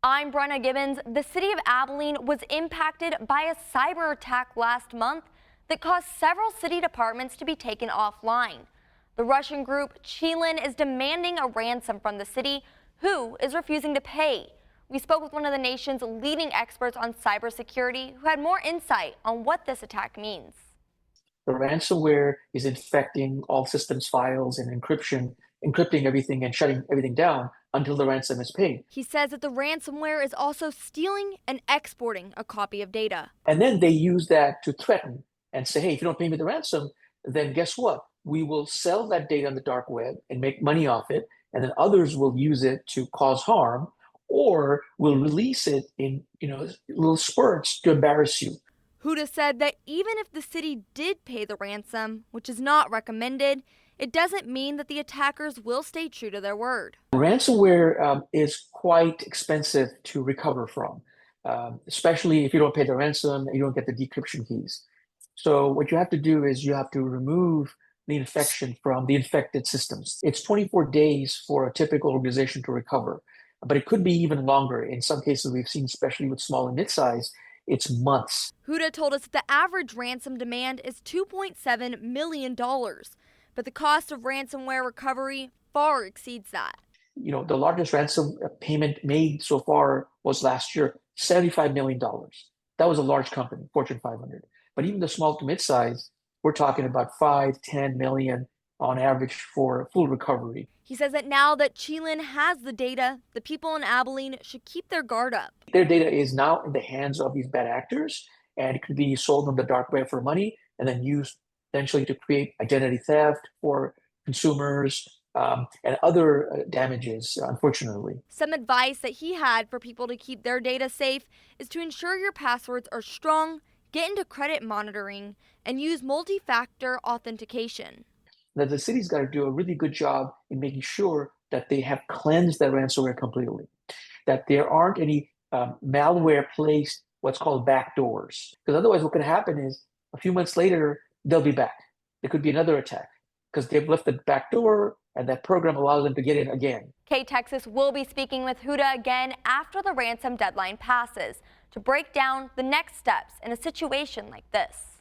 I'm Brenna Gibbons. The city of Abilene was impacted by a cyber attack last month that caused several city departments to be taken offline. The Russian group Chilin is demanding a ransom from the city, who is refusing to pay. We spoke with one of the nation's leading experts on cybersecurity who had more insight on what this attack means. The ransomware is infecting all systems files and encrypting everything and shutting everything down until the ransom is paid. He says that the ransomware is also stealing and exporting a copy of data. And then they use that to threaten and say, hey, if you don't pay me the ransom, then guess what? We will sell that data on the dark web and make money off it, and then others will use it to cause harm, or will release it in little spurts to embarrass you. Huda said that even if the city did pay the ransom, which is not recommended, it doesn't mean that the attackers will stay true to their word. Ransomware is quite expensive to recover from, especially if you don't pay the ransom and you don't get the decryption keys. So what you have to do is you have to remove the infection from the infected systems. It's 24 days for a typical organization to recover, but it could be even longer. In some cases we've seen, especially with small and mid-size, it's months. Huda told us that the average ransom demand is $2.7 million, but the cost of ransomware recovery far exceeds that. The largest ransom payment made so far was last year, $75 million. That was a large company, Fortune 500. But even the small to mid-size, we're talking about 5, 10 million on average for full recovery. He says that now that Chilin has the data, the people in Abilene should keep their guard up. Their data is now in the hands of these bad actors, and it could be sold on the dark web for money and then used potentially to create identity theft for consumers and other damages, unfortunately. Some advice that he had for people to keep their data safe is to ensure your passwords are strong, get into credit monitoring, and use multi-factor authentication. That the city's got to do a really good job in making sure that they have cleansed that ransomware completely, that there aren't any malware placed, what's called backdoors. Because otherwise what could happen is a few months later, they'll be back. There could be another attack because they've left the back door and that program allows them to get in again. KTXS will be speaking with Huda again after the ransom deadline passes to break down the next steps in a situation like this.